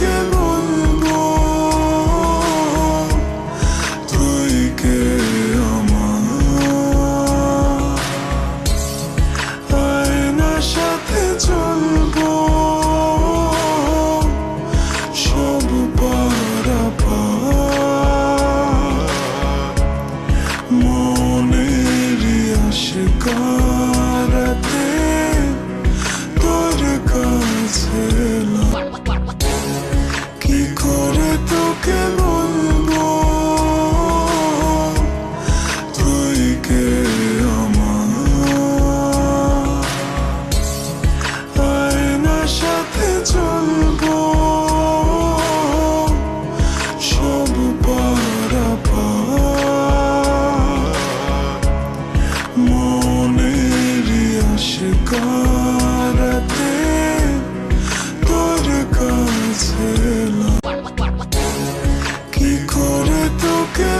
তোকে বলবো তুই কে আমার, আয়নার সাথে চলবো সব পারাপার, মনেরই আশিকারাতে তোর কাছে এলাম। কি করে তোকে বলবো তুই কে আমার, আয়নার সাথে চলবো সব পারাপার, মনেরই আশিকারাতে তোর কাছে এলাম। কি করে তোকে